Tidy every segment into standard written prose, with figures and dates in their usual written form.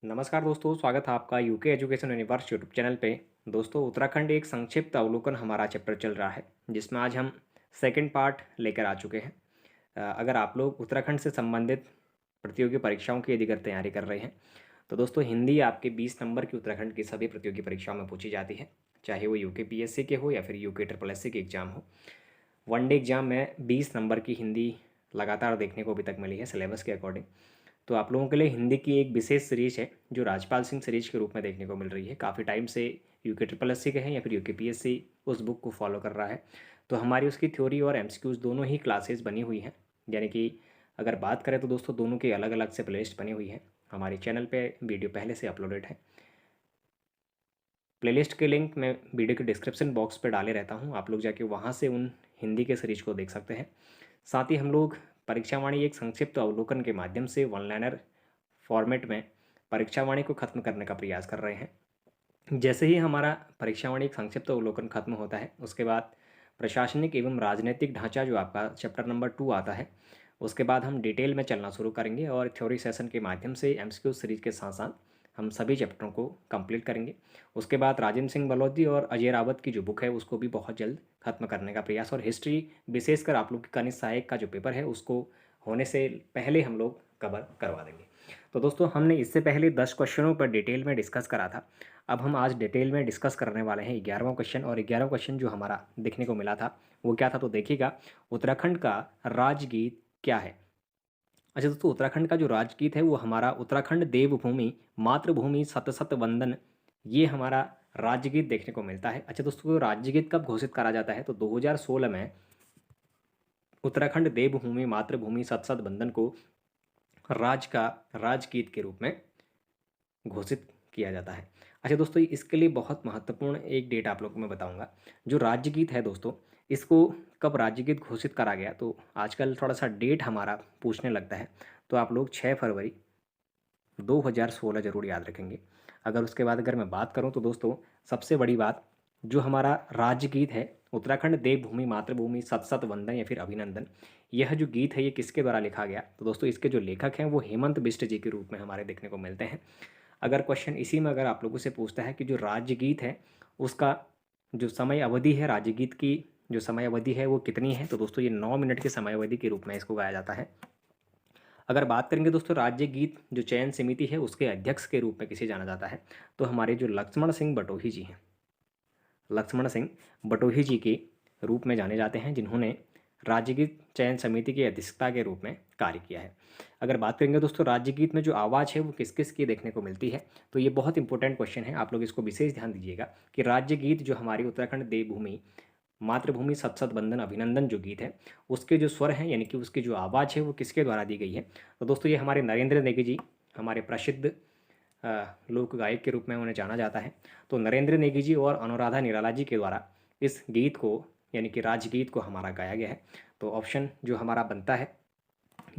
नमस्कार दोस्तों, स्वागत है आपका UK education universe YouTube channel पे। दोस्तों, उत्तराखंड एक संक्षिप्त अवलोकन हमारा चैप्टर चल रहा है, जिसमें आज हम सेकंड पार्ट लेकर आ चुके हैं। अगर आप लोग उत्तराखंड से संबंधित प्रतियोगी परीक्षाओं की यदि अगर तैयारी कर रहे हैं, तो दोस्तों हिंदी आपके 20 नंबर की उत्तराखंड की सभी प्रतियोगी परीक्षाओं में पूछी जाती है, चाहे वो यूके पीएससी के हो या फिर यूके ट्रिपल एससी के एग्जाम हो। वनडे एग्जाम में 20 नंबर की हिंदी लगातार देखने को अभी तक मिली है सिलेबस के अकॉर्डिंग। तो आप लोगों के लिए हिंदी की एक विशेष सीरीज है जो राजपाल सिंह सीरीज के रूप में देखने को मिल रही है। काफ़ी टाइम से यूके ट्रिपल एससी के हैं या फिर यूके पीएससी उस बुक को फॉलो कर रहा है। तो हमारी उसकी थ्योरी और एमसीक्यूज दोनों ही क्लासेस बनी हुई हैं, यानी कि अगर बात करें तो दोस्तों दोनों की अलग अलग से प्लेलिस्ट बनी हुई है। हमारे चैनल पे वीडियो पहले से अपलोडेड है। प्लेलिस्ट के लिंक मैं वीडियो के डिस्क्रिप्शन बॉक्स पर डाले रहता हूँ, आप लोग जाके वहाँ से उन हिंदी के सीरीज को देख सकते हैं। साथ ही हम लोग परीक्षावाणी एक संक्षिप्त अवलोकन के माध्यम से वन लाइनर फॉर्मेट में परीक्षावाणी को खत्म करने का प्रयास कर रहे हैं। जैसे ही हमारा परीक्षावाणी एक संक्षिप्त अवलोकन खत्म होता है, उसके बाद प्रशासनिक एवं राजनीतिक ढांचा जो आपका चैप्टर नंबर 2 आता है, उसके बाद हम डिटेल में चलना शुरू करेंगे और थ्योरी सेशन के माध्यम से एमसीक्यू सीरीज के साथ साथ हम सभी चैप्टरों को कंप्लीट करेंगे। उसके बाद राजेंद्र सिंह बलौदी और अजय रावत की जो बुक है उसको भी बहुत जल्द खत्म करने का प्रयास, और हिस्ट्री विशेषकर आप लोग की कनिष्ठ सहायक का जो पेपर है उसको होने से पहले हम लोग कवर करवा देंगे। तो दोस्तों, हमने इससे पहले 10 क्वेश्चनों पर डिटेल में डिस्कस करा था। अब हम आज डिटेल में डिस्कस करने वाले हैं 11वां क्वेश्चन, और 11वां क्वेश्चन जो हमारा देखने को मिला था वो क्या था, तो देखिएगा, उत्तराखंड का राजगीत क्या है। अच्छा दोस्तों, उत्तराखंड का जो राजगीत है वो हमारा उत्तराखंड देवभूमि मातृभूमि सत सत वंदन, ये हमारा राज्यगीत देखने को मिलता है। अच्छा दोस्तों, राज्यगीत कब घोषित करा जाता है, तो 2016 में उत्तराखंड देवभूमि मातृभूमि सत सत वंदन को राजगीत के रूप में घोषित किया जाता है। अच्छा दोस्तों, इसके लिए बहुत महत्वपूर्ण एक डेट आप लोगों को मैं बताऊंगा। जो राज्यगीत है दोस्तों, इसको कब राज्यगीत घोषित करा गया, तो आजकल थोड़ा सा डेट हमारा पूछने लगता है, तो आप लोग 6 फरवरी 2016 जरूर याद रखेंगे। अगर उसके बाद अगर मैं बात करूं तो दोस्तों, सबसे बड़ी बात, जो हमारा राज्यगीत है उत्तराखंड देवभूमि मातृभूमि सत सत वंदन या फिर अभिनंदन, यह जो गीत है ये किसके द्वारा लिखा गया, तो दोस्तों इसके जो लेखक हैं वो हेमंत बिष्ट जी के रूप में हमारे देखने को मिलते हैं। अगर क्वेश्चन इसी में अगर आप लोगों से पूछता है कि जो राज्यगीत है उसका जो समय अवधि है, राज्यगीत की जो समय अवधि है वो कितनी है, तो दोस्तों ये 9 मिनट की समय अवधि के रूप में इसको गाया जाता है। अगर बात करेंगे दोस्तों, राज्य गीत जो चयन समिति है उसके अध्यक्ष के रूप में किसे जाना जाता है, तो हमारे जो लक्ष्मण सिंह बटोही जी हैं, लक्ष्मण सिंह बटोही जी के रूप में जाने जाते हैं, जिन्होंने राज्यगीत चयन समिति की अध्यक्षता के रूप में कार्य किया है। अगर बात करेंगे दोस्तों, राज्यगीत में जो आवाज़ है वो किस किस की देखने को मिलती है, तो ये बहुत इंपॉर्टेंट क्वेश्चन है, आप लोग इसको विशेष ध्यान दीजिएगा कि राज्यगीत जो हमारी उत्तराखंड देवभूमि मातृभूमि सत सत वंदन अभिनंदन जो गीत है उसके जो स्वर हैं, यानी कि उसकी जो आवाज़ है वो किसके द्वारा दी गई है, तो दोस्तों ये हमारे नरेंद्र नेगी जी, हमारे प्रसिद्ध लोक गायक के रूप में उन्हें जाना जाता है। तो नरेंद्र नेगी जी और अनुराधा निराला जी के द्वारा इस गीत को, यानी कि राजगीत को हमारा गाया गया है। तो ऑप्शन जो हमारा बनता है,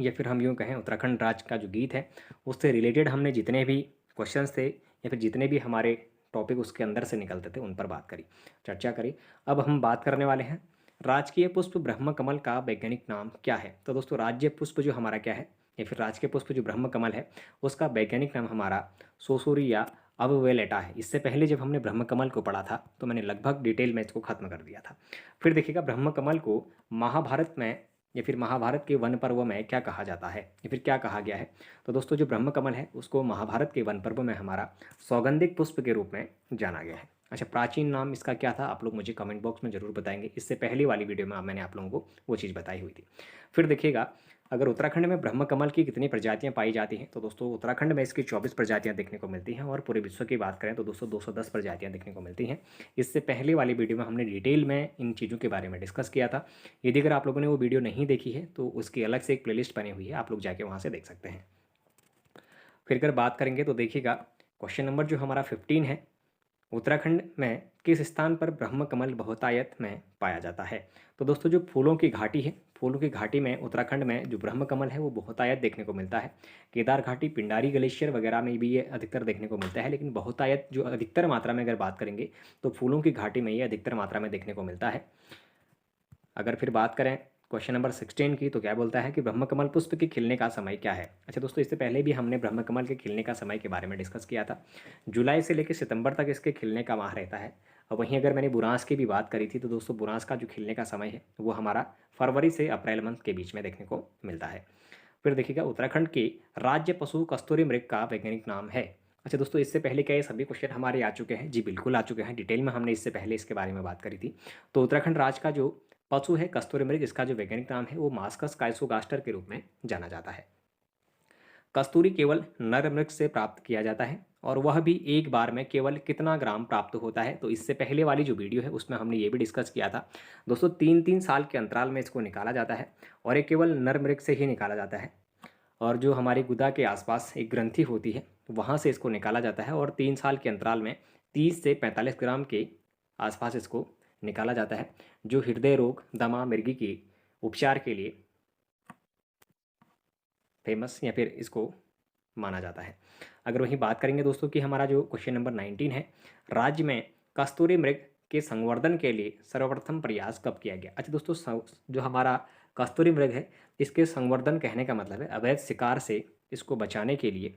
या फिर हम यूँ कहें उत्तराखंड राज्य का जो गीत है उससे रिलेटेड हमने जितने भी क्वेश्चंस थे या फिर जितने भी हमारे टॉपिक उसके अंदर से निकलते थे उन पर बात करी, चर्चा करी। अब हम बात करने वाले हैं राजकीय पुष्प ब्रह्म कमल का वैज्ञानिक नाम क्या है। तो दोस्तों, राज्य पुष्प जो हमारा क्या है, या फिर राजकीय पुष्प जो ब्रह्म कमल है उसका वैज्ञानिक नाम हमारा सोसोरिया अबवेलेटा है। इससे पहले जब हमने ब्रह्म कमल को पढ़ा था तो मैंने लगभग डिटेल में इसको खत्म कर दिया था। फिर देखिएगा, ब्रह्म कमल को महाभारत में या फिर महाभारत के वन पर्व में क्या कहा जाता है या फिर क्या कहा गया है, तो दोस्तों जो ब्रह्म कमल है उसको महाभारत के वन पर्व में हमारा सौगंधिक पुष्प के रूप में जाना गया है। अच्छा, प्राचीन नाम इसका क्या था, आप लोग मुझे कमेंट बॉक्स में जरूर बताएंगे। इससे पहली वाली वीडियो में मैंने आप लोगों को वो चीज़ बताई हुई थी। फिर देखिएगा, अगर उत्तराखंड में ब्रह्म कमल की कितनी प्रजातियां पाई जाती हैं, तो दोस्तों उत्तराखंड में इसकी 24 प्रजातियां देखने को मिलती हैं, और पूरे विश्व की बात करें तो दोस्तों 210 प्रजातियां देखने को मिलती हैं। इससे पहले वाली वीडियो में हमने डिटेल में इन चीज़ों के बारे में डिस्कस किया था। यदि अगर आप लोगों ने वो वीडियो नहीं देखी है तो उसकी अलग से एक प्लेलिस्ट बनी हुई है, आप लोग जाके वहाँ से देख सकते हैं। फिर अगर बात करेंगे तो देखिएगा, क्वेश्चन नंबर जो हमारा 15 है, उत्तराखंड में किस स्थान पर ब्रह्म कमल बहुतायत में पाया जाता है। तो दोस्तों जो फूलों की घाटी है, फूलों की घाटी में उत्तराखंड में जो ब्रह्म कमल है वो बहुतायत देखने को मिलता है। केदार घाटी, पिंडारी ग्लेशियर वगैरह में भी ये अधिकतर देखने को मिलता है, लेकिन बहुतायत जो अधिकतर मात्रा में अगर बात करेंगे तो फूलों की घाटी में ये अधिकतर मात्रा में देखने को मिलता है। अगर फिर बात करें क्वेश्चन नंबर 16 की, तो क्या बोलता है कि ब्रह्मकमल पुष्प के खिलने का समय क्या है। अच्छा दोस्तों, इससे पहले भी हमने ब्रह्मकमल के खिलने का समय के बारे में डिस्कस किया था। जुलाई से लेकर सितंबर तक इसके खिलने का माह रहता है। और वहीं अगर मैंने बुरांस की भी बात करी थी, तो दोस्तों बुरांस का जो खिलने का समय है वो हमारा फरवरी से अप्रैल मंथ के बीच में देखने को मिलता है। फिर देखिएगा, उत्तराखंड के राज्य पशु कस्तूरी मृग का वैज्ञानिक नाम है। अच्छा दोस्तों, इससे पहले क्या ये सभी क्वेश्चन हमारे आ चुके हैं? जी बिल्कुल आ चुके हैं, डिटेल में हमने इससे पहले इसके बारे में बात करी थी। तो उत्तराखंड राज्य का जो पशु है कस्तूरी मृग, इसका जो वैज्ञानिक नाम है वो मास्कस काइसोगास्टर के रूप में जाना जाता है। कस्तूरी केवल नर मृग से प्राप्त किया जाता है, और वह भी एक बार में केवल कितना ग्राम प्राप्त होता है। तो इससे पहले वाली जो वीडियो है उसमें हमने ये भी डिस्कस किया था दोस्तों, 3-3 साल के अंतराल में इसको निकाला जाता है, और ये केवल नर मृग से ही निकाला जाता है। और जो हमारी गुदा के आसपास एक ग्रंथि होती है वहाँ से इसको निकाला जाता है, और 3 साल के अंतराल में 30 से 45 ग्राम के आसपास इसको निकाला जाता है, जो हृदय रोग, दमा, मिर्गी के उपचार के लिए फेमस या फिर इसको माना जाता है। अगर वहीं बात करेंगे दोस्तों कि हमारा जो क्वेश्चन नंबर 19 है, राज्य में कस्तूरी मृग के संवर्धन के लिए सर्वप्रथम प्रयास कब किया गया। अच्छा दोस्तों, जो हमारा कस्तूरी मृग है इसके संवर्धन कहने का मतलब है अवैध शिकार से इसको बचाने के लिए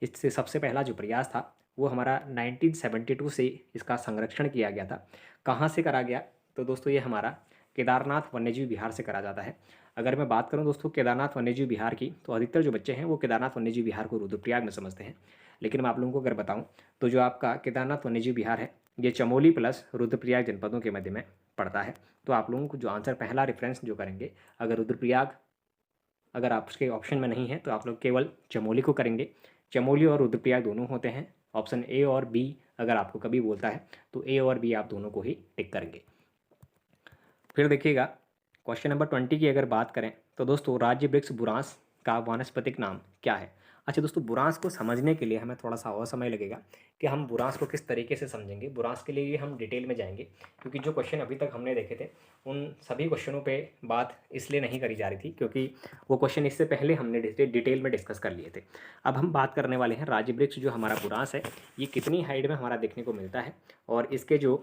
इससे सबसे पहला जो प्रयास था वो हमारा 1972 से इसका संरक्षण किया गया था। कहाँ से करा गया? तो दोस्तों ये हमारा केदारनाथ वन्यजीव विहार से करा जाता है। अगर मैं बात करूं दोस्तों केदारनाथ वन्यजीव विहार की, तो अधिकतर जो बच्चे हैं वो केदारनाथ वन्यजीव विहार को रुद्रप्रयाग में समझते हैं। लेकिन मैं आप लोगों को अगर बताऊं तो जो आपका केदारनाथ वन्यजीव विहार है ये चमोली प्लस रुद्रप्रयाग जनपदों के मध्य में पड़ता है। तो आप लोगों को जो आंसर पहला रेफरेंस जो करेंगे, अगर रुद्रप्रयाग अगर आपके ऑप्शन में नहीं है तो आप लोग केवल चमोली को करेंगे। चमोली और रुद्रप्रयाग दोनों होते हैं। ऑप्शन ए और बी अगर आपको कभी बोलता है तो ए और बी आप दोनों को ही टिक करेंगे। फिर देखिएगा, क्वेश्चन नंबर 20 की अगर बात करें तो दोस्तों राज्य वृक्ष बुरांस का वानस्पतिक नाम क्या है। अच्छा दोस्तों, बुरांस को समझने के लिए हमें थोड़ा सा और समय लगेगा कि हम बुरांस को किस तरीके से समझेंगे। बुरांस के लिए हम डिटेल में जाएंगे, क्योंकि जो क्वेश्चन अभी तक हमने देखे थे उन सभी क्वेश्चनों पे बात इसलिए नहीं करी जा रही थी क्योंकि वो क्वेश्चन इससे पहले हमने डिटेल में डिस्कस कर लिए थे। अब हम बात करने वाले हैं राज्य वृक्ष जो हमारा बुरांस है ये कितनी हाइट में हमारा देखने को मिलता है, और इसके जो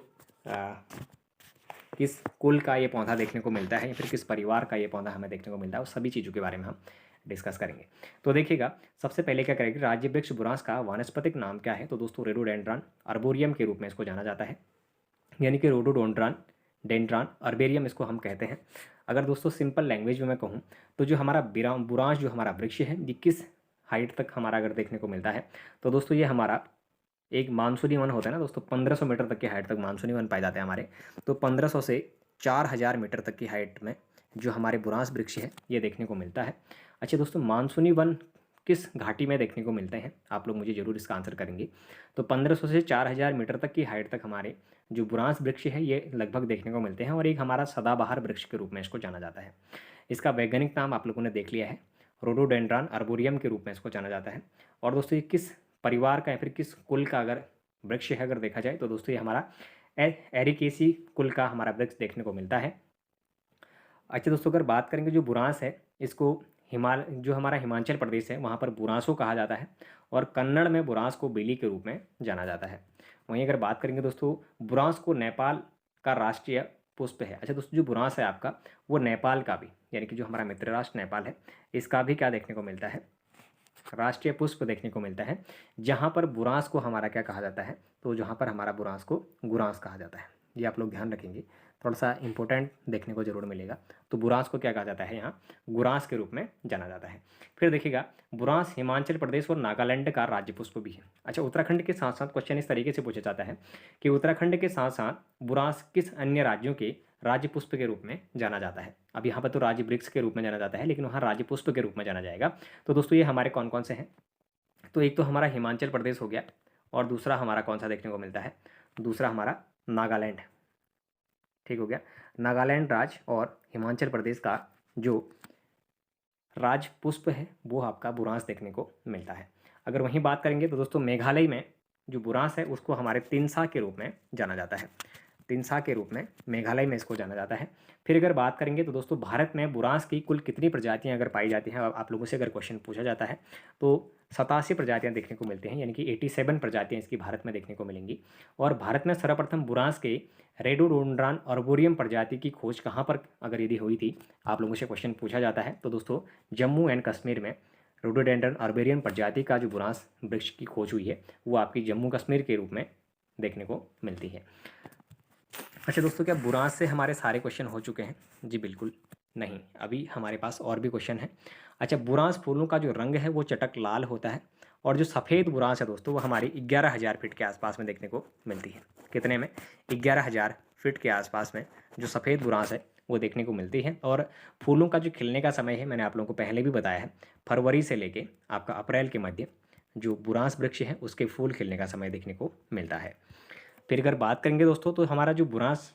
किस कुल का ये पौधा देखने को मिलता है या फिर किस परिवार का ये पौधा हमें देखने को मिलता है, उस सभी चीज़ों के बारे में हम डिस्कस करेंगे। तो देखिएगा, सबसे पहले क्या करेंगे, राज्य वृक्ष बुरांस का वानस्पतिक नाम क्या है। तो दोस्तों रोडोडेंड्रॉन अर्बोरियम के रूप में इसको जाना जाता है, यानी कि रोडोडोंड्रॉन डेंड्रॉन अर्बेरियम इसको हम कहते हैं। अगर दोस्तों सिंपल लैंग्वेज में मैं कहूँ तो जो हमारा बुरांस जो हमारा वृक्ष है ये किस हाइट तक हमारा अगर देखने को मिलता है, तो दोस्तों ये हमारा एक मानसूनी वन होता है ना दोस्तों, 1500 मीटर तक की हाइट तक मानसूनी वन पाए जाते हैं हमारे। तो 1500 से 4000 मीटर तक की हाइट में जो हमारे बुरांस वृक्ष है ये देखने को मिलता है। अच्छा दोस्तों, मानसूनी वन किस घाटी में देखने को मिलते हैं, आप लोग मुझे जरूर इसका आंसर करेंगे। तो 1500 से 4000 मीटर तक की हाइट तक हमारे जो बुरांस वृक्ष है ये लगभग देखने को मिलते हैं, और एक हमारा सदाबहार वृक्ष के रूप में इसको जाना जाता है। इसका वैज्ञानिक नाम आप लोगों ने देख लिया है, रोडोडेंड्रॉन अर्बोरियम के रूप में इसको जाना जाता है। और दोस्तों ये किस परिवार का या फिर किस कुल का अगर वृक्ष है अगर देखा जाए, तो दोस्तों ये हमारा एरिकेसी कुल का हमारा वृक्ष देखने को मिलता है। अच्छा दोस्तों, अगर बात करेंगे जो बुरांस है इसको जो हमारा हिमाचल प्रदेश है वहाँ पर बुरांसो कहा जाता है, और कन्नड़ में बुरांस को बेली के रूप में जाना जाता है। वहीं अगर बात करेंगे दोस्तों, बुरांस को नेपाल का राष्ट्रीय पुष्प है। अच्छा दोस्तों, जो बुरांस है आपका वो नेपाल का भी, यानी कि जो हमारा मित्र राष्ट्र नेपाल है इसका भी क्या देखने को मिलता है, राष्ट्रीय पुष्प देखने को मिलता है। जहाँ पर बुरांस को हमारा क्या कहा जाता है, तो जहाँ पर हमारा बुरांस को गुरांस कहा जाता है। ये आप लोग ध्यान रखेंगे, थोड़ा सा इंपॉर्टेंट देखने को जरूर मिलेगा। तो बुरांस को क्या कहा जाता है, यहाँ गुरांस के रूप में जाना जाता है। फिर देखिएगा, बुरांस हिमाचल प्रदेश और नागालैंड का राज्य पुष्प भी है। अच्छा, उत्तराखंड के साथ साथ क्वेश्चन इस तरीके से पूछा जाता है कि उत्तराखंड के साथ साथ बुरांस किस अन्य राज्यों के राज्य पुष्प के रूप में जाना जाता है। अब यहाँ पर तो राज्य वृक्ष के रूप में जाना जाता है, लेकिन वहाँ राज्य पुष्प के रूप में जाना जाएगा। तो दोस्तों ये हमारे कौन कौन से हैं, तो एक तो हमारा हिमाचल प्रदेश हो गया, और दूसरा हमारा कौन सा देखने को मिलता है, दूसरा हमारा नागालैंड। ठीक हो गया, नागालैंड राज्य और हिमाचल प्रदेश का जो राज पुष्प है वो आपका बुरांस देखने को मिलता है। अगर वहीं बात करेंगे तो दोस्तों मेघालय में जो बुरांस है उसको हमारे तिनसा के रूप में जाना जाता है। तिनसा के रूप में मेघालय में इसको जाना जाता है। फिर अगर बात करेंगे तो दोस्तों भारत में बुरांस की कुल कितनी प्रजातियां अगर पाई जाती हैं, आप लोगों से अगर क्वेश्चन पूछा जाता है तो 87 प्रजातियां देखने को मिलती हैं, यानी कि 87 प्रजातियां इसकी भारत में देखने को मिलेंगी। और भारत में सर्वप्रथम बुरांस के रेडोडोन्ड्रान आर्बोरियम प्रजाति की खोज कहाँ पर अगर यदि हुई थी, आप लोगों से क्वेश्चन पूछा जाता है, तो दोस्तों जम्मू एंड कश्मीर में रोडोडेंड्रन आर्बोरियम प्रजाति का जो बुरांस वृक्ष की खोज हुई है वो आपकी जम्मू कश्मीर के रूप में देखने को मिलती है। अच्छा दोस्तों, क्या बुरांस से हमारे सारे क्वेश्चन हो चुके हैं? जी बिल्कुल नहीं, अभी हमारे पास और भी क्वेश्चन है। अच्छा, बुरांस फूलों का जो रंग है वो चटक लाल होता है, और जो सफ़ेद बुरांस है दोस्तों वो हमारी 11,000 फीट के आसपास में देखने को मिलती है। कितने में? 11,000 फीट के आसपास में जो सफ़ेद बुरांस है वो देखने को मिलती है। और फूलों का जो खिलने का समय है, मैंने आप लोगों को पहले भी बताया है, फरवरी से लेके आपका अप्रैल के मध्य जो बुरांस वृक्ष है उसके फूल खिलने का समय देखने को मिलता है। फिर अगर बात करेंगे दोस्तों, तो हमारा जो बुरांस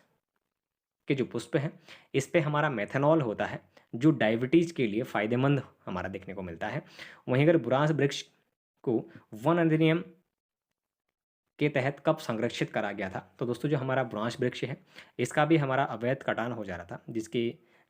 के जो पुष्प हैं इस पे हमारा मेथनॉल होता है, जो डायबिटीज़ के लिए फ़ायदेमंद हमारा देखने को मिलता है। वहीं अगर बुरांस वृक्ष को वन अधिनियम के तहत कब संरक्षित करा गया था, तो दोस्तों जो हमारा बुरांस वृक्ष है इसका भी हमारा अवैध कटान हो जा रहा था,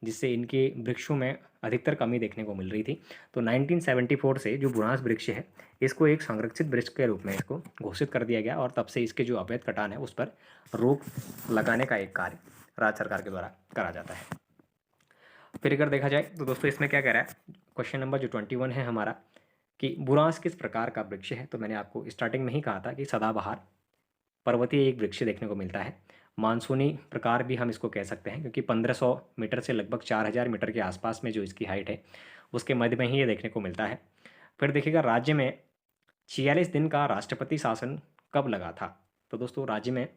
जिससे इनके वृक्षों में अधिकतर कमी देखने को मिल रही थी। तो 1974 से जो बुरांस वृक्ष है इसको एक संरक्षित वृक्ष के रूप में इसको घोषित कर दिया गया, और तब से इसके जो अवैध कटान है उस पर रोक लगाने का एक कार्य राज्य सरकार के द्वारा करा जाता है। फिर अगर देखा जाए तो दोस्तों इसमें क्या कह रहा है, क्वेश्चन नंबर जो 21 है हमारा, कि बुरांस किस प्रकार का वृक्ष है। तो मैंने आपको स्टार्टिंग में ही कहा था कि सदाबहार पर्वतीय एक वृक्ष देखने को मिलता है। मानसूनी प्रकार भी हम इसको कह सकते हैं, क्योंकि 1500 मीटर से लगभग 4000 मीटर के आसपास में जो इसकी हाइट है उसके मध्य में ही ये देखने को मिलता है। फिर देखिएगा, राज्य में 46 दिन का राष्ट्रपति शासन कब लगा था। तो दोस्तों राज्य में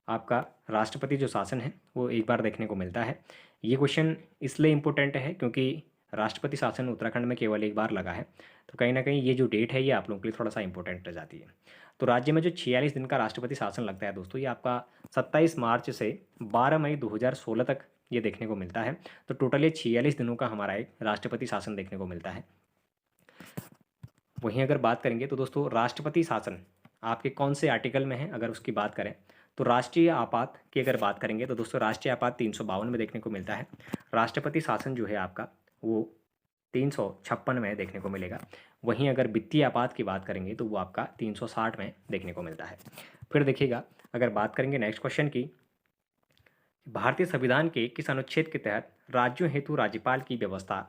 आपका राष्ट्रपति जो शासन है वो एक बार देखने को मिलता है। ये क्वेश्चन इसलिए इम्पोर्टेंट है क्योंकि राष्ट्रपति शासन उत्तराखंड में केवल एक बार लगा है, तो कहीं ना कहीं ये जो डेट है ये आप लोगों के लिए थोड़ा सा इंपॉर्टेंट रह जाती है। तो राज्य में जो 46 दिन का राष्ट्रपति शासन लगता है दोस्तों, ये आपका 27 मार्च से 12 मई 2016 तक ये देखने को मिलता है। तो टोटल ये 46 दिनों का हमारा एक राष्ट्रपति शासन देखने को मिलता है। वहीं अगर बात करेंगे तो दोस्तों राष्ट्रपति शासन आपके कौन से आर्टिकल में है, अगर उसकी बात करें तो राष्ट्रीय आपात की अगर बात करेंगे तो दोस्तों राष्ट्रीय आपात 352 में देखने को मिलता है। राष्ट्रपति शासन जो है आपका वो 356 में देखने को मिलेगा। वहीं अगर वित्तीय आपात की बात करेंगे तो वो आपका 360 में देखने को मिलता है। फिर देखिएगा, अगर बात करेंगे नेक्स्ट क्वेश्चन की, भारतीय संविधान के किस अनुच्छेद के तहत राज्यों हेतु राज्यपाल की व्यवस्था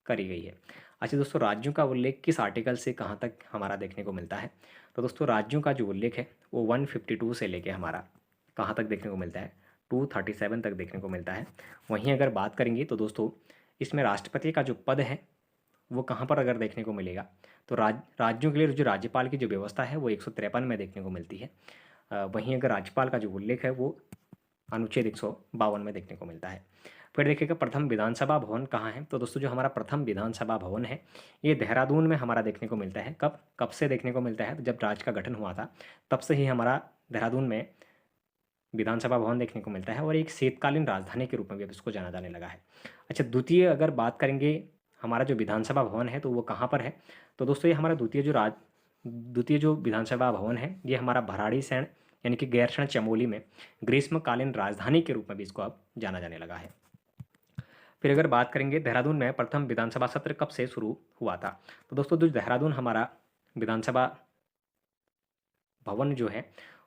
करी गई है। अच्छा दोस्तों, राज्यों का उल्लेख किस आर्टिकल से कहाँ तक हमारा देखने को मिलता है। तो दोस्तों राज्यों का जो उल्लेख है वो 152 से लेके हमारा कहाँ तक देखने को मिलता है, 237 तक देखने को मिलता है। वहीं अगर बात करेंगे तो दोस्तों इसमें राष्ट्रपति का जो पद है वो कहाँ पर अगर देखने को मिलेगा, तो राज्यों के लिए जो राज्यपाल की जो व्यवस्था है वो 153 में देखने को मिलती है। वहीं अगर राज्यपाल का जो उल्लेख है वो अनुच्छेद 152 में देखने को मिलता है। फिर देखिएगा, प्रथम विधानसभा भवन कहाँ है। तो दोस्तों जो हमारा प्रथम विधानसभा भवन है ये देहरादून में हमारा देखने को मिलता है। कब से देखने को मिलता है, तो जब राज्य का गठन हुआ था तब से ही हमारा देहरादून में विधानसभा भवन देखने को मिलता है, और एक शीतकालीन राजधानी के रूप में भी अब इसको जाना जाने लगा है। अच्छा, द्वितीय अगर बात करेंगे हमारा जो विधानसभा भवन है तो वो कहाँ पर है। तो दोस्तों ये हमारा द्वितीय जो विधानसभा भवन है ये हमारा भराड़ीसैंण यानी कि गैरसैंण चमोली में ग्रीष्मकालीन राजधानी के रूप में भी इसको अब जाना जाने लगा है। फिर अगर बात करेंगे देहरादून में प्रथम विधानसभा सत्र कब से शुरू हुआ था। तो दोस्तों जो देहरादून हमारा विधानसभा भवन जो है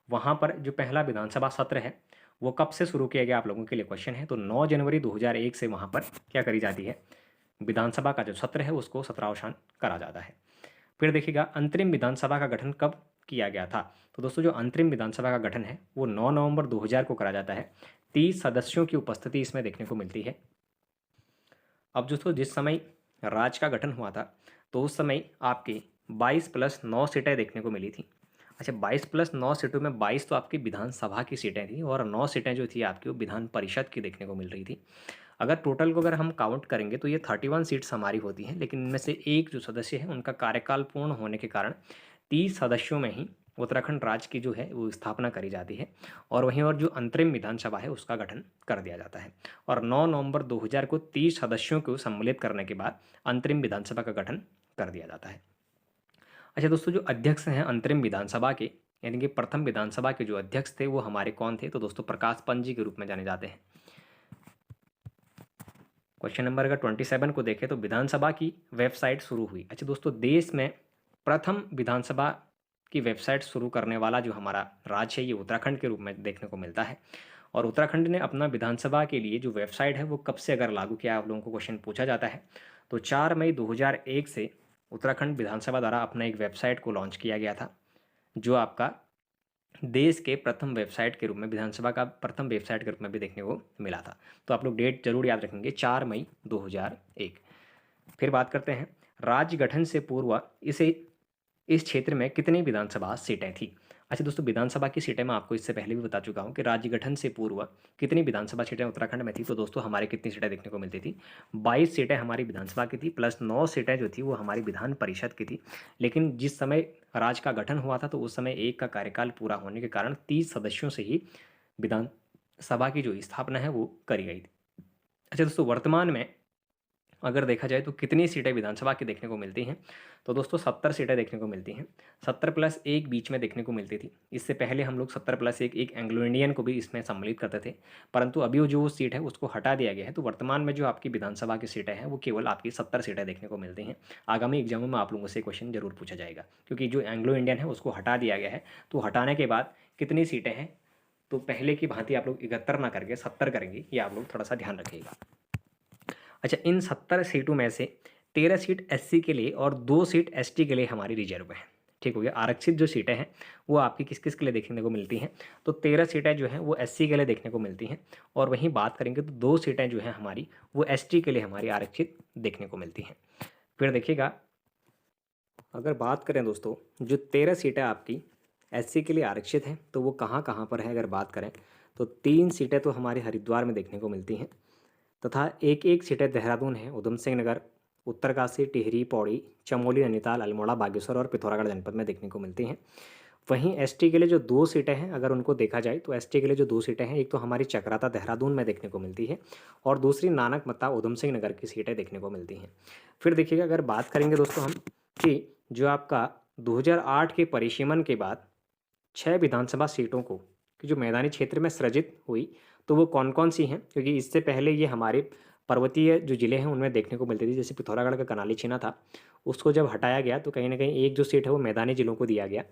वहाँ पर जो पहला विधानसभा सत्र है वो कब से शुरू किया गया, आप लोगों के लिए क्वेश्चन है। तो 9 जनवरी 2001 से वहाँ पर क्या करी जाती है, विधानसभा का जो सत्र है उसको सत्रावसान करा जाता है। फिर देखिएगा, अंतरिम विधानसभा का गठन कब किया गया था। तो दोस्तों जो अंतरिम विधानसभा का गठन है वो 9 नवंबर 2000 को करा जाता है। 30 सदस्यों की उपस्थिति इसमें देखने को मिलती है। अब दोस्तों जिस समय राज्य का गठन हुआ था तो उस समय आपकी 22+9 सीटें देखने को मिली थी। अच्छा, 22+9 सीटों में 22 तो आपकी विधानसभा की सीटें थी और 9 सीटें जो थी आपकी वो विधान परिषद की देखने को मिल रही थी। अगर टोटल को अगर हम काउंट करेंगे तो ये 31 सीट्स हमारी होती हैं, लेकिन इनमें से एक जो सदस्य है उनका कार्यकाल पूर्ण होने के कारण 30 सदस्यों में ही उत्तराखंड राज्य की जो है वो स्थापना करी जाती है, और वहीं और जो अंतरिम विधानसभा है उसका गठन कर दिया जाता है। और 9 नवंबर 2000 को 30 सदस्यों को सम्मिलित करने के बाद अंतरिम विधानसभा का गठन कर दिया जाता है। अच्छा दोस्तों, जो अध्यक्ष हैं अंतरिम विधानसभा के यानी कि प्रथम विधानसभा के जो अध्यक्ष थे वो हमारे कौन थे। तो दोस्तों प्रकाश पंत जी के रूप में जाने जाते हैं। क्वेश्चन नंबर अगर 27 को देखें तो विधानसभा की वेबसाइट शुरू हुई। अच्छा दोस्तों, देश में प्रथम विधानसभा की वेबसाइट शुरू करने वाला जो हमारा राज्य है ये उत्तराखंड के रूप में देखने को मिलता है। और उत्तराखंड ने अपना विधानसभा के लिए जो वेबसाइट है वो कब से अगर लागू किया, आप लोगों को क्वेश्चन पूछा जाता है, तो 4 मई 2001 से उत्तराखंड विधानसभा द्वारा अपना एक वेबसाइट को लॉन्च किया गया था, जो आपका देश के प्रथम वेबसाइट के रूप में, विधानसभा का प्रथम वेबसाइट के रूप में भी देखने को मिला था। तो आप लोग डेट जरूर याद रखेंगे, 4 मई 2001। फिर बात करते हैं राज्य गठन से पूर्व इस क्षेत्र में कितनी विधानसभा सीटें थी। अच्छा दोस्तों, विधानसभा की सीटें मैं आपको इससे पहले भी बता चुका हूँ कि राज्य गठन से पूर्व कितनी विधानसभा सीटें उत्तराखंड में थी। तो दोस्तों हमारे कितनी सीटें देखने को मिलती थी, 22 सीटें हमारी विधानसभा की थी, प्लस 9 सीटें जो थी वो हमारी विधान परिषद की थी। लेकिन जिस समय राज्य का गठन हुआ था तो उस समय एक का कार्यकाल पूरा होने के कारण 30 सदस्यों से ही विधानसभा की जो स्थापना है वो करी गई थी। अच्छा दोस्तों, वर्तमान में अगर देखा जाए तो कितनी सीटें विधानसभा की देखने को मिलती हैं, तो दोस्तों 70 सीटें देखने को मिलती हैं। 70 प्लस 1 बीच में देखने को मिलती थी। इससे पहले हम लोग 70 प्लस 1 एक एंग्लो इंडियन को भी इसमें सम्मिलित करते थे, परंतु अभी वो जो सीट है उसको हटा दिया गया है। तो वर्तमान में जो आपकी विधानसभा की सीटें हैं वो केवल आपकी 70 सीटें देखने को मिलती हैं। आगामी एग्जामों में आप लोगों से क्वेश्चन जरूर पूछा जाएगा, क्योंकि जो एंग्लो इंडियन है उसको हटा दिया गया है। तो हटाने के बाद कितनी सीटें हैं, तो पहले की भांति आप लोग 71 ना करके 70 करेंगे, ये आप लोग थोड़ा सा ध्यान रखिएगा। अच्छा, इन 70 सीटों में से 13 सीट एससी के लिए और 2 सीट एसटी के लिए हमारी रिजर्व है। ठीक हो गया। आरक्षित जो सीटें हैं वो आपकी किस किस के लिए देखने को मिलती हैं, तो 13 सीटें जो हैं वो एससी के लिए देखने को मिलती हैं, और वहीं बात करेंगे तो 2 सीटें जो हैं हमारी वो एसटी के लिए हमारी आरक्षित देखने को मिलती हैं। फिर देखिएगा, अगर बात करें दोस्तों, जो 13 सीटें आपकी एससी के लिए आरक्षित हैं तो वो कहाँ कहाँ पर है, अगर बात करें तो 3 सीटें तो हमारे हरिद्वार में देखने को मिलती हैं, तथा एक एक सीटें देहरादून है, उधम सिंह नगर, उत्तरकाशी, टिहरी, पौड़ी, चमोली, नैनीताल, अल्मोड़ा, बागेश्वर और पिथौरागढ़ जनपद में देखने को मिलती हैं। वहीं एसटी के लिए जो 2 सीटें हैं, अगर उनको देखा जाए तो एसटी के लिए जो 2 सीटें हैं, एक तो हमारी चक्राता देहरादून में देखने को मिलती है और दूसरी नानक मत्ता उधम सिंह नगर की सीटें देखने को मिलती हैं। फिर देखिएगा, अगर बात करेंगे दोस्तों हम कि जो आपका 2008 के परिसीमन के बाद 6 विधानसभा सीटों को कि जो मैदानी क्षेत्र में सृजित हुई, तो वो कौन कौन सी हैं, क्योंकि इससे पहले ये हमारे पर्वतीय जो ज़िले हैं उनमें देखने को मिलती थी। जैसे पिथौरागढ़ का कनाली छीना था, उसको जब हटाया गया तो कहीं ना कहीं एक जो सीट है वो मैदानी ज़िलों को दिया गया।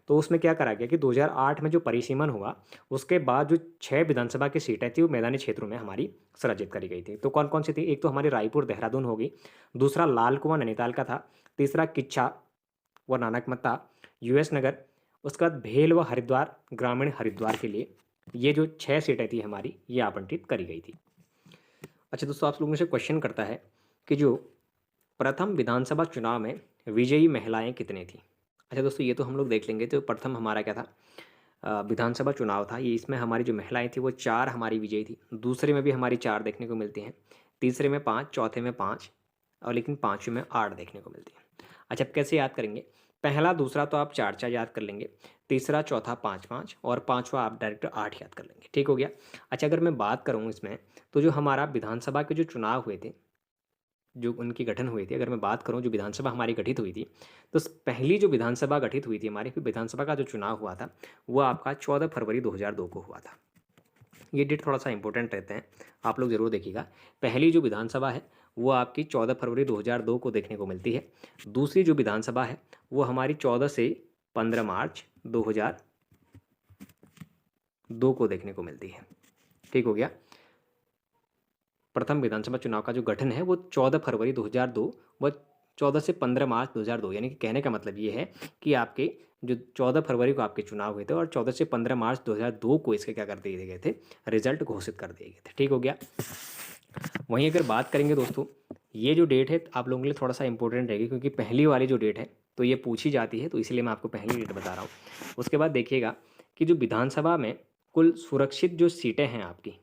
तो उसमें क्या करा गया कि 2008 में जो परिसीमन हुआ उसके बाद जो 6 विधानसभा की सीटें थी वो मैदानी क्षेत्रों में हमारी सृजित करी गई थी। तो कौन कौन सी थी, एक तो हमारी रायपुर देहरादून होगी, दूसरा लाल कुआं नैनीताल का था, तीसरा किच्छा व नानकमत्ता यूएस नगर, उसके बाद भेल व हरिद्वार ग्रामीण हरिद्वार के लिए ये जो 6 सीटें थी हमारी ये आवंटित करी गई थी। अच्छा दोस्तों, आप लोगों से क्वेश्चन करता है कि जो प्रथम विधानसभा चुनाव में विजयी महिलाएं कितनी थी। अच्छा दोस्तों, ये तो हम लोग देख लेंगे। तो प्रथम हमारा क्या था, विधानसभा चुनाव था ये, इसमें हमारी जो महिलाएं थी वो 4 हमारी विजयी थी। दूसरे में भी हमारी 4 देखने को मिलती हैं, तीसरे में 5, चौथे में 5, और लेकिन पाँचवें में 8 देखने को मिलती है। अच्छा, अब कैसे याद करेंगे, पहला दूसरा तो आप 4 याद कर लेंगे, तीसरा चौथा 5 और पाँचवा आप डायरेक्ट 8 याद कर लेंगे। ठीक हो गया। अच्छा, अगर मैं बात करूँ इसमें तो जो हमारा विधानसभा के जो चुनाव हुए थे, जो उनकी गठन हुई थी, अगर मैं बात करूं जो विधानसभा हमारी गठित हुई थी, तो पहली जो विधानसभा गठित हुई थी हमारी, फिर विधानसभा का जो चुनाव हुआ था वो आपका 14 फरवरी 2002 को हुआ था। ये डेट थोड़ा सा इंपॉर्टेंट रहते हैं, आप लोग जरूर देखिएगा। पहली जो विधानसभा है वो आपकी 14 फरवरी 2002 को देखने को मिलती है। दूसरी जो विधानसभा है वो हमारी 14 से 15 मार्च 2002 को देखने को मिलती है। ठीक हो गया। प्रथम विधानसभा चुनाव का जो गठन है वो 14 फरवरी 2002 व 14 से 15 मार्च 2002, यानी कि कहने का मतलब ये है कि आपके जो 14 फरवरी को आपके चुनाव हुए थे और 14 से 15 मार्च 2002 को इसके क्या कर दिए गए थे, रिजल्ट घोषित कर दिए गए थे। ठीक हो गया। वहीं अगर बात करेंगे दोस्तों, ये जो डेट है आप लोगों के लिए थोड़ा सा इंपॉर्टेंट रहेगी, क्योंकि पहली वाली जो डेट है तो ये पूछी जाती है, तो इसलिए मैं आपको पहली डेट बता रहा हूँ। उसके बाद देखिएगा कि जो विधानसभा में कुल सुरक्षित जो सीटें हैं आपकी,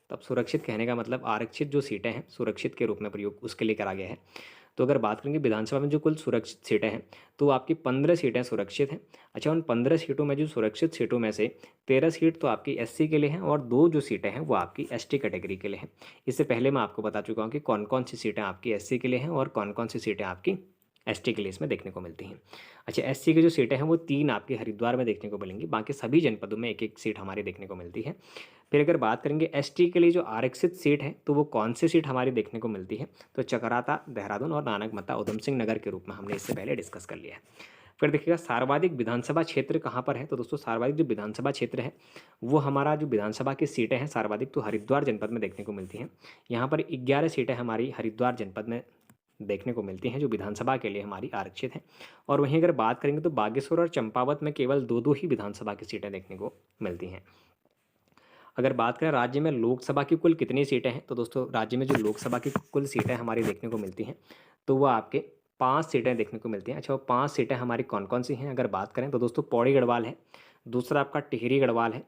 तब सुरक्षित कहने का मतलब आरक्षित जो सीटें हैं सुरक्षित के रूप में प्रयोग उसके लिए करा गया है। तो अगर बात करेंगे विधानसभा में जो कुल सुरक्षित सीटें हैं तो आपकी 15 सीटें सुरक्षित हैं। अच्छा, उन 15 सीटों में जो सुरक्षित सीटों में से 13 सीट तो आपकी एससी के लिए हैं और 2 जो सीटें हैं वो आपकी एसटी कैटेगरी के लिए हैं। इससे पहले मैं आपको बता चुका हूँ कि कौन कौन सी सीटें आपकी एससी के लिए हैं और कौन कौन सी सीटें आपकी एसटी के लिए इसमें देखने को मिलती हैं। अच्छा, एससी की जो सीटें हैं वो 3 आपके हरिद्वार में देखने को मिलेंगी, बाकी सभी जनपदों में एक एक सीट हमारी देखने को मिलती है। फिर अगर बात करेंगे एसटी के लिए जो आरक्षित सीट है तो वो कौन सी सीट हमारी देखने को मिलती है, तो चकराता, देहरादून और नानकमता उधम सिंह नगर के रूप में हमने इससे पहले डिस्कस कर लिया है। फिर देखिएगा सर्वाधिक विधानसभा क्षेत्र कहाँ पर है, तो दोस्तों सर्वाधिक जो विधानसभा क्षेत्र है वो हमारा जो विधानसभा की सीटें हैं सर्वाधिक तो हरिद्वार जनपद में देखने को मिलती हैं। यहाँ पर 11 सीटें हमारी हरिद्वार जनपद में देखने को मिलती हैं जो विधानसभा के लिए हमारी आरक्षित हैं। और वहीं अगर बात करेंगे तो बागेश्वर और चंपावत में केवल 2-2 ही विधानसभा की सीटें देखने को मिलती हैं। अगर बात करें राज्य में लोकसभा की कुल कितनी सीटें हैं, तो दोस्तों राज्य में जो लोकसभा की कुल सीटें हमारी देखने को मिलती हैं तो वह आपके 5 सीटें देखने को मिलती हैं। अच्छा, वो 5 सीटें हमारी कौन कौन सी हैं अगर बात करें तो दोस्तों पौड़ी गढ़वाल है, दूसरा आपका टिहरी गढ़वाल है,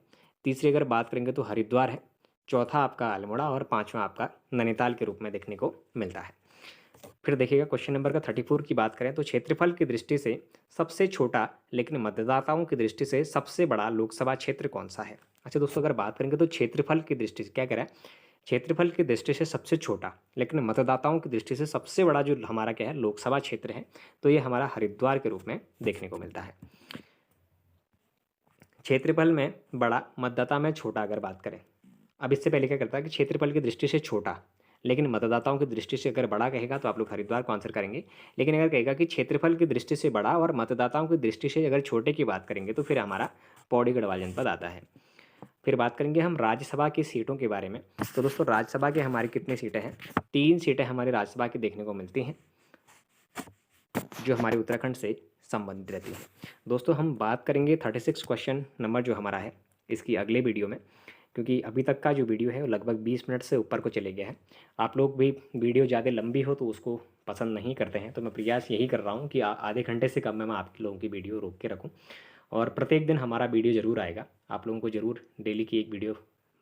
तीसरी अगर बात करेंगे तो हरिद्वार है, चौथा आपका अल्मोड़ा और पाँचवा आपका नैनीताल के रूप में देखने को मिलता है। फिर देखिएगा क्वेश्चन नंबर का 34 की बात करें तो क्षेत्रफल की दृष्टि से सबसे छोटा लेकिन मतदाताओं की दृष्टि से सबसे बड़ा लोकसभा क्षेत्र कौन सा है। अच्छा दोस्तों, अगर बात करेंगे तो क्षेत्रफल की दृष्टि से क्या कह रहा है, क्षेत्रफल की दृष्टि से सबसे छोटा लेकिन मतदाताओं की दृष्टि से सबसे बड़ा जो हमारा क्या है लोकसभा क्षेत्र है, तो ये हमारा हरिद्वार के रूप में देखने को मिलता है। क्षेत्रफल में बड़ा, मतदाता में छोटा अगर बात करें, अब इससे पहले क्या करता है कि क्षेत्रफल की दृष्टि से छोटा लेकिन मतदाताओं की दृष्टि से अगर बड़ा कहेगा तो आप लोग हरिद्वार को आंसर करेंगे, लेकिन अगर कहेगा कि क्षेत्रफल की दृष्टि से बड़ा और मतदाताओं की दृष्टि से अगर छोटे की बात करेंगे तो फिर हमारा पौड़ी गढ़वाल जनपद आता है। फिर बात करेंगे हम राज्यसभा की सीटों के बारे में, तो दोस्तों राज्यसभा की हमारी कितनी सीटें हैं, 3 सीटें हमारी राज्यसभा की देखने को मिलती हैं जो हमारे उत्तराखंड से संबंधित रहती है। दोस्तों हम बात करेंगे 36 क्वेश्चन नंबर जो हमारा है इसकी अगले वीडियो में, क्योंकि अभी तक का जो वीडियो है वो लगभग 20 मिनट से ऊपर को चले गया है। आप लोग भी वीडियो ज़्यादा लंबी हो तो उसको पसंद नहीं करते हैं, तो मैं प्रयास यही कर रहा हूँ कि आधे घंटे से कम में मैं आप लोगों की वीडियो रोक के रखूँ और प्रत्येक दिन हमारा वीडियो ज़रूर आएगा। आप लोगों को ज़रूर डेली की एक वीडियो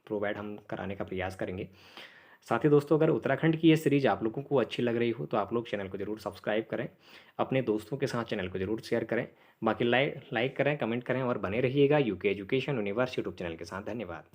प्रोवाइड हम कराने का प्रयास करेंगे। साथ ही दोस्तों अगर उत्तराखंड की ये सीरीज़ आप लोगों को अच्छी लग रही हो तो आप लोग चैनल को ज़रूर सब्सक्राइब करें, अपने दोस्तों के साथ चैनल को ज़रूर शेयर करें, बाकी लाइक करें, कमेंट करें और बने रहिएगा UK education universe YouTube channel के साथ। धन्यवाद।